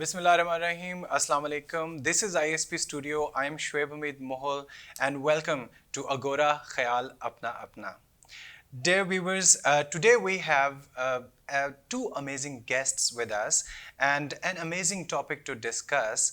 Bismillahirrahmanirrahim. Assalamu alaikum. This is ISP Studio. I am Shoaib Hamid Mohol and welcome to Agora Khayal Apna Apna. Dear viewers, today we have two amazing guests with us and an amazing topic to discuss.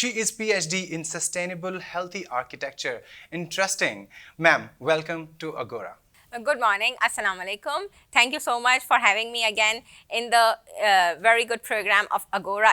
She is PhD in sustainable healthy architecture. Interesting. Ma'am, welcome to Agora. Good morning. Assalamu alaikum. Thank you so much for having me again in the very good program of Agora.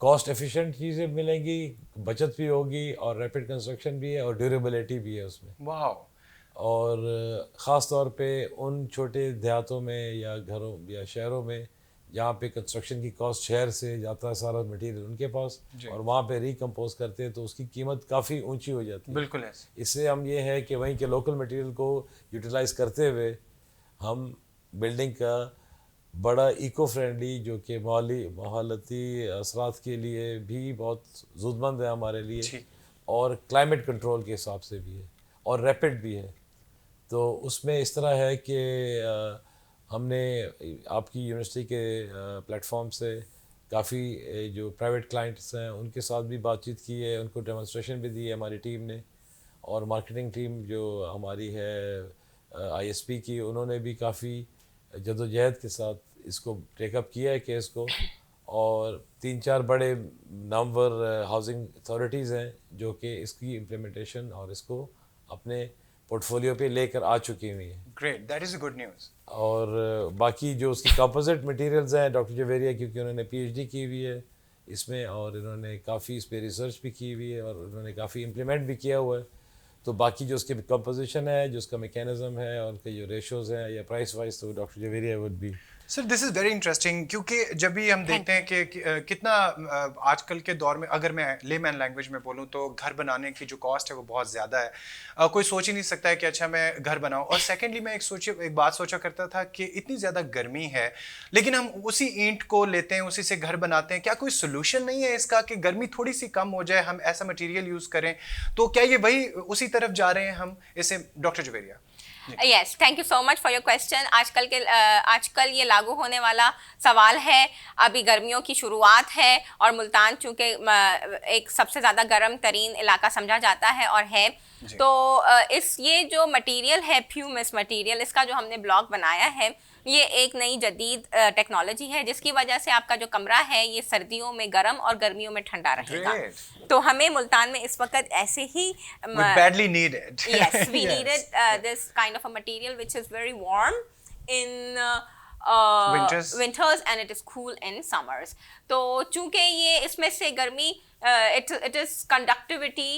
Cost efficient چیزیں ملیں گی, بچت بھی ہوگی, اور rapid construction بھی ہے, اور ڈیوریبلٹی بھی ہے اس میں. واو. اور خاص طور پہ ان چھوٹے دیہاتوں میں یا گھروں یا شہروں میں جہاں پہ کنسٹرکشن کی کاسٹ شہر سے جاتا ہے سارا مٹیریل ان کے پاس, اور وہاں پہ ریکمپوز کرتے ہیں تو اس کی قیمت کافی اونچی ہو جاتی ہے. بالکل. اس سے ہم یہ ہے کہ وہیں کے لوکل مٹیریل کو یوٹیلائز کرتے ہوئے ہم بلڈنگ کا بڑا ایکو فرینڈلی, جو کہ ماحولیاتی اثرات کے لیے بھی بہت زودمند ہے ہمارے لیے, اور کلائمیٹ کنٹرول کے حساب سے بھی ہے, اور ریپڈ بھی ہے. تو اس میں اس طرح ہے کہ ہم نے آپ کی یونیورسٹی کے پلیٹ فارم سے کافی جو پرائیویٹ کلائنٹس ہیں ان کے ساتھ بھی بات چیت کی ہے, ان کو ڈیمونسٹریشن بھی دی ہے ہماری ٹیم نے, اور مارکیٹنگ ٹیم جو ہماری ہے آئی ایس پی کی, انہوں نے بھی کافی جدوجہد کے ساتھ اس کو ٹیک اپ کیا ہے کیس کو. اور 3-4 بڑے نامور ہاؤسنگ اتھارٹیز ہیں جو کہ اس کی امپلیمنٹیشن اور اس کو اپنے پورٹ فولیو پہ لے کر آ چکی ہوئی ہیں. Great, that is a good news. اور باقی جو اس کی کمپوزٹ مٹیریلز ہیں, ڈاکٹر جویریہ کیونکہ انہوں نے پی ایچ ڈی کی ہوئی ہے اس میں, اور انہوں نے کافی اس پہ ریسرچ بھی کی ہوئی ہے, اور انہوں نے کافی امپلیمنٹ بھی کیا ہوا ہے. تو باقی جو اس کی کمپوزیشن ہے, جو اس کا میکینزم ہے, اور ان کے جو ریشوز ہیں یا پرائس وائز, تو doctor Javeria would be. Sir this is very interesting, کیونکہ جب بھی ہم دیکھتے ہیں کہ کتنا آج کل کے دور میں, اگر میں لے مین لینگویج میں بولوں تو گھر بنانے کی جو کاسٹ ہے وہ بہت زیادہ ہے. کوئی سوچ ہی نہیں سکتا ہے کہ اچھا میں گھر بناؤں. اور سیکنڈلی میں ایک بات سوچا کرتا تھا کہ اتنی زیادہ گرمی ہے لیکن ہم اسی اینٹ کو لیتے ہیں, اسی سے گھر بناتے ہیں. کیا کوئی سولوشن نہیں ہے اس کا کہ گرمی تھوڑی سی کم ہو جائے, ہم ایسا مٹیریل یوز کریں؟ تو کیا یہ وہی اسی طرف جا رہے ہیں ہم اسے؟ Doctor Javeria. Yes, thank you so much for your question. آج کل یہ لاگو ہونے والا سوال ہے. ابھی گرمیوں کی شروعات ہے اور ملتان چونکہ ایک سب سے زیادہ گرم ترین علاقہ سمجھا جاتا ہے اور ہے, تو یہ جو مٹیریل ہے فیومس مٹیریل, اس کا جو ہم نے بلاک بنایا ہے, یہ ایک نئی جدید ٹیکنالوجی ہے جس کی وجہ سے آپ کا جو کمرہ ہے یہ سردیوں میں گرم اور گرمیوں میں ٹھنڈا رہے گا. تو ہمیں ملتان میں اس وقت ایسے ہی badly need it. Yes, we needed this kind of a material which is very warm in winters and it is cool in summers. تو چونکہ یہ اس میں سے گرمی it is conductivity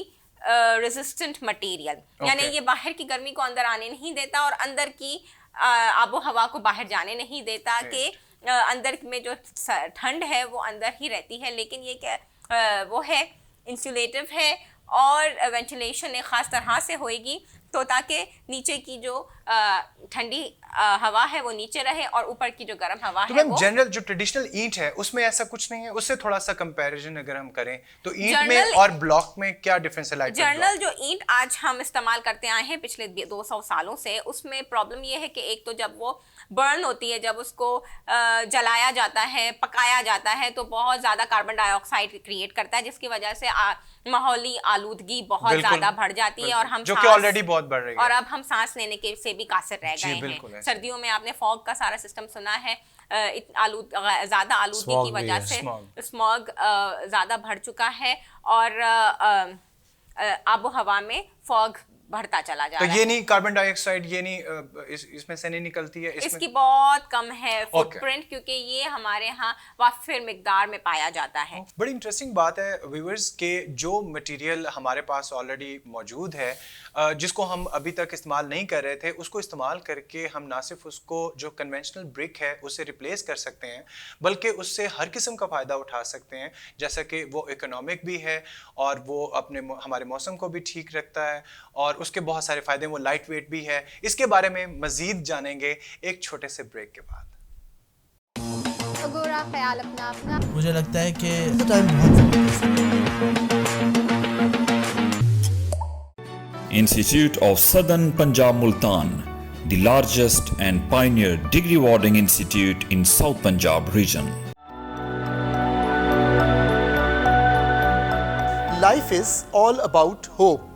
resistant material, یعنی یہ باہر کی گرمی کو اندر آنے نہیں دیتا اور اندر کی آب و ہوا کو باہر جانے نہیں دیتا, کہ اندر میں جو ٹھنڈ ہے وہ اندر ہی رہتی ہے. لیکن یہ کیا وہ ہے, انسولیٹو ہے, اور وینٹیلیشن ایک خاص طرح سے ہوئے گی تو تاکہ نیچے کی جو ٹھنڈی ہوا ہے وہ نیچے رہے اور اوپر کی جو گرم ہوا ہے وہ. جنرل جو ٹریڈیشنل اینٹ ہے اس میں ایسا کچھ نہیں ہے, اس سے تھوڑا سا کمپیریزن اگر ہم کریں تو اینٹ میں اور بلاک میں کیا ڈفرینس ہے؟ جنرل جو اینٹ آج ہم استعمال کرتے آئے ہیں پچھلے 200 سالوں سے, اس میں پرابلم یہ ہے کہ ایک تو جب وہ برن ہوتی ہے, جب اس کو جلایا جاتا ہے, پکایا جاتا ہے, تو بہت زیادہ کاربن ڈائی آکسائڈ کریٹ کرتا ہے, جس کی وجہ سے ماحولی آلودگی بہت زیادہ بڑھ جاتی ہے, اور ہم جو کہ آلریڈی بہت بڑھ رہی ہے, اور اب ہم سانس لینے کے سے بھی قاصر رہ گئے ہیں. سردیوں میں آپ نے فوگ کا سارا سسٹم سنا ہے, زیادہ آلودگی کی وجہ سے اسموگ زیادہ بڑھ چکا ہے, اور آب و ہوا میں فوگ بڑھتا چلا جا رہا ہے. تو یہ نہیں کاربن ڈائی آکسائڈ یہ نہیں اس میں سے نہیں نکلتی ہے؟ اس کی بہت کم ہے فٹ پرنٹ, کیونکہ یہ ہمارے ہاں وافر مقدار میں پایا جاتا ہے. بڑی انٹرسٹنگ بات ہے ویورز کہ جو مٹیریل ہمارے پاس آلریڈی موجود ہے, جس کو ہم ابھی تک استعمال نہیں کر رہے تھے, اس کو استعمال کر کے ہم نہ صرف اس کو جو کنونشنل برک ہے اسے ریپلیس کر سکتے ہیں, بلکہ اس سے ہر قسم کا فائدہ اٹھا سکتے ہیں, جیسا کہ وہ اکنامک بھی ہے اور وہ ہمارے موسم کو بھی ٹھیک رکھتا ہے, اور اس کے بہت سارے فائدے, وہ لائٹ ویٹ بھی ہے. اس کے بارے میں مزید جانیں گے ایک چھوٹے سے بریک کے بعد. اگورا خیال اپنا اپنا. مجھے لگتا ہے کہ ٹائم بہت Institute of Southern Punjab Multan, the largest and pioneer degree awarding institute in South Punjab region. Life is all about hope.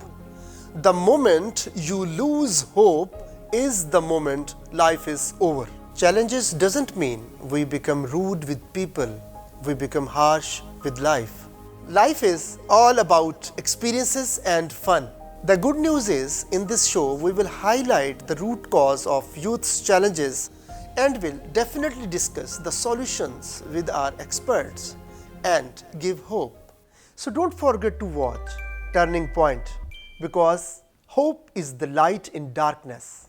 The moment you lose hope is the moment life is over. Challenges doesn't mean we become rude with people, we become harsh with life. Life is all about experiences and fun. The good news is, in this show, we will highlight the root cause of youth's challenges and will definitely discuss the solutions with our experts. and give hope. So don't forget to watch Turning Point because hope is the light in darkness.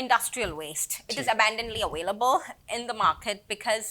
industrial waste, it is abundantly available in the market because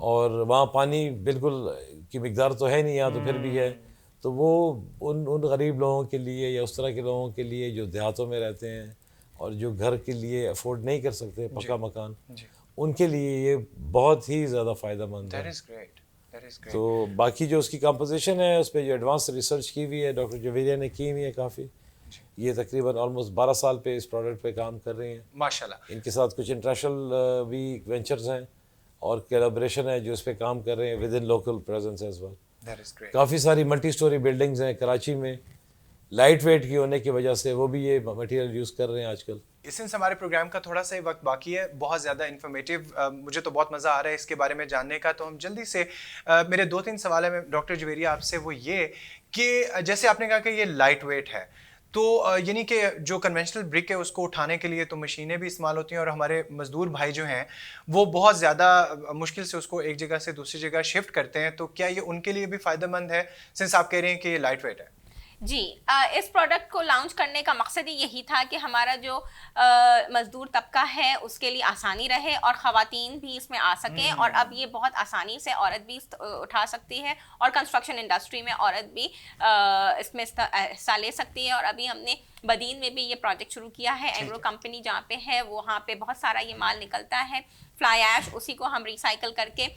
اور وہاں پانی بالکل کی مقدار تو ہے نہیں، یہاں تو پھر بھی ہے. تو وہ ان غریب لوگوں کے لیے یا اس طرح کے لوگوں کے لیے جو دیہاتوں میں رہتے ہیں اور جو گھر کے لیے افورڈ نہیں کر سکتے پکا مکان، ان کے لیے یہ بہت ہی زیادہ فائدہ مند ہے. تو باقی جو اس کی کمپوزیشن ہے اس پہ جو ایڈوانس ریسرچ کی ہوئی ہے ڈاکٹر جویریہ نے کی ہوئی ہے کافی. یہ تقریباً آلموسٹ 12 سال پہ اس پروڈکٹ پہ کام کر رہی ہیں ماشاءاللہ. ان کے ساتھ کچھ انٹرنیشنل بھی وینچرز ہیں اور کولیبریشن ہے جو اس پہ کام کر رہے ہیں with in local presence as well. کافی ساری ملٹی سٹوری بلڈنگز ہیں کراچی میں، لائٹ ویٹ کی ہونے کی وجہ سے وہ بھی یہ مٹیریل یوز کر رہے ہیں آج کل. اس سنس ہمارے پروگرام کا تھوڑا سا ہی وقت باقی ہے، بہت زیادہ انفارمیٹیو، مجھے تو بہت مزہ آ رہا ہے اس کے بارے میں جاننے کا. تو ہم جلدی سے میرے 2-3 سوال ہیں ڈاکٹر جویریہ آپ سے، وہ یہ کہ جیسے آپ نے کہا کہ یہ لائٹ ویٹ ہے، تو یعنی کہ جو کنونشنل برک ہے اس کو اٹھانے کے لیے تو مشینیں بھی استعمال ہوتی ہیں اور ہمارے مزدور بھائی جو ہیں وہ بہت زیادہ مشکل سے اس کو ایک جگہ سے دوسری جگہ شفٹ کرتے ہیں، تو کیا یہ ان کے لیے بھی فائدہ مند ہے سنس آپ کہہ رہے ہیں کہ یہ لائٹ ویٹ ہے؟ جی، اس پروڈکٹ کو لانچ کرنے کا مقصد ہی یہی تھا کہ ہمارا جو مزدور طبقہ ہے اس کے لیے آسانی رہے اور خواتین بھی اس میں آ سکیں. اور اب یہ بہت آسانی سے عورت بھی اٹھا سکتی ہے اور کنسٹرکشن انڈسٹری میں عورت بھی اس میں حصہ لے سکتی ہے. اور ابھی ہم نے بدین میں بھی یہ پروجیکٹ شروع کیا ہے. ایگرو کمپنی جہاں پہ ہے وہاں پہ بہت سارا یہ مال نکلتا ہے، فلائی ایش، اسی کو ہم ریسائیکل کر کے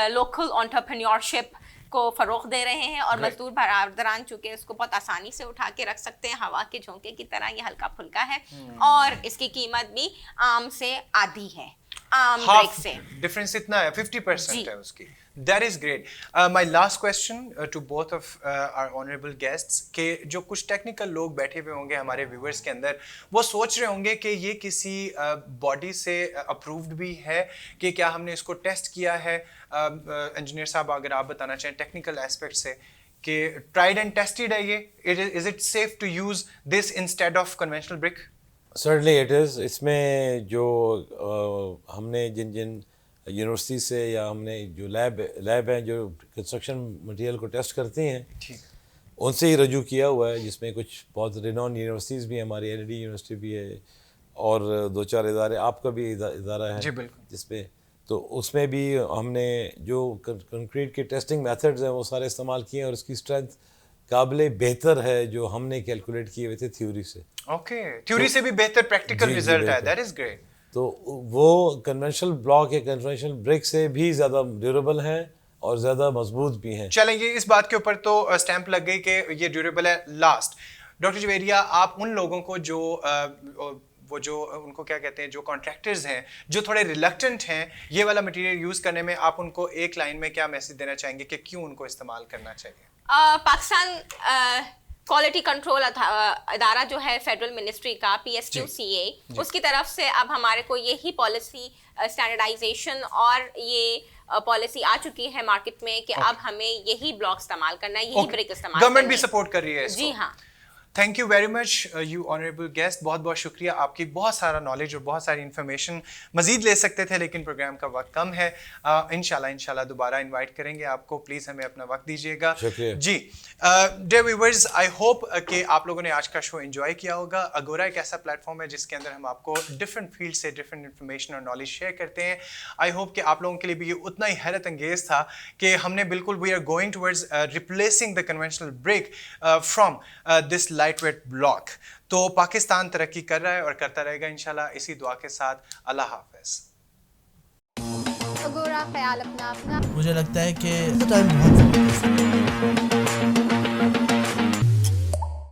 لوکل انٹرپرینیورشپ کو فروغ دے رہے ہیں. اور مزدور برادران چونکہ اس کو بہت آسانی سے اٹھا کے رکھ سکتے ہیں، ہوا کے جھونکے کی طرح یہ ہلکا پھلکا ہے اور اس کی قیمت بھی عام سے آدھی ہے، عام بریک سے. ڈفرینس اتنا ہے، 50% ہے اس کی. That is great. My last question to both of our honorable guests کہ جو کچھ ٹیکنیکل لوگ بیٹھے ہوئے ہوں گے ہمارے ویورز کے اندر، وہ سوچ رہے ہوں گے کہ یہ کسی باڈی سے اپرووڈ بھی ہے کہ کیا ہم نے اس کو ٹیسٹ کیا ہے. انجینئر صاحب اگر آپ بتانا چاہیں ٹیکنیکل ایسپیکٹ سے کہ ٹرائیڈ اینڈ ٹیسٹڈ ہے یہ، is it safe to use this instead of conventional brick? Certainly it is. اس میں جو ہم نے جن یونیورسٹی سے یا ہم نے جو لیب ہیں جو کنسٹرکشن مٹیریل کو ٹیسٹ کرتی ہیں ان سے ہی رجوع کیا ہوا ہے، جس میں کچھ بہت رینون یونیورسٹیز بھی ہیں، ہماری ایل ڈی یونیورسٹی بھی ہے اور 2-4 ادارے، آپ کا بھی ادارہ ہے جس پہ، تو اس میں بھی ہم نے جو کنکریٹ کے ٹیسٹنگ میتھڈز ہیں وہ سارے استعمال کیے ہیں اور اس کی اسٹرینتھ قابل بہتر ہے جو ہم نے کیلکولیٹ کیے ہوئے تھے تھیوری سے. اوکے، تھیوری سے بھی بہتر پریکٹیکل ریزلٹ ہے. That is great. تو وہ کنونشنل بلاک یا کنونشنل بریک سے بھی زیادہ ڈیوریبل ہیں اور زیادہ مضبوط بھی ہیں. چلیں یہ اس بات کے اوپر تو اسٹیمپ لگ گئی کہ یہ ڈیوریبل ہے. لاسٹ ڈاکٹر جویریہ، آپ ان لوگوں کو جو وہ جو ان کو کیا کہتے ہیں، جو کانٹریکٹرز ہیں جو تھوڑے ریلکٹنٹ ہیں یہ والا مٹیریل یوز کرنے میں، آپ ان کو ایک لائن میں کیا میسج دینا چاہیں گے کہ کیوں ان کو استعمال کرنا چاہیے؟ پاکستان کوالٹی کنٹرول ادارہ جو ہے فیڈرل منسٹری کا PSQCA، اس کی طرف سے اب ہمارے کو یہی پالیسی اسٹینڈرڈائزیشن اور یہ پالیسی آ چکی ہے مارکیٹ میں کہ اب ہمیں یہی بلاک استعمال کرنا ہے، یہی بریک استعمال کرنا ہے. گورنمنٹ بھی سپورٹ کر رہی ہے اس کو. جی ہاں. Thank you very much you honourable guest. بہت بہت شکریہ. آپ کی بہت سارا نالج اور بہت ساری انفارمیشن مزید لے سکتے تھے لیکن پروگرام کا وقت کم ہے. انشاءاللہ دوبارہ انوائٹ کریں گے آپ کو. پلیز ہمیں اپنا وقت دیجیے گا. جی ڈیئر ویورز، آئی ہوپ کہ آپ لوگوں نے آج کا شو انجوائے کیا ہوگا. اگورا ایک ایسا پلیٹ فارم ہے جس کے اندر ہم آپ کو ڈفرینٹ فیلڈ سے ڈفرینٹ انفارمیشن اور نالج شیئر کرتے ہیں. آئی ہوپ کہ آپ لوگوں کے لیے بھی یہ اتنا ہی حیرت انگیز تھا کہ ہم نے بالکل we are going towards replacing the conventional brick from this lightweight block. تو پاکستان ترقی کر رہا ہے اور کرتا رہے گا انشاءاللہ. اسی دعا کے ساتھ اللہ حافظ. اگورا خیال اپنا اپنا. مجھے لگتا ہے کہ ٹائم بہت زبردست ہے.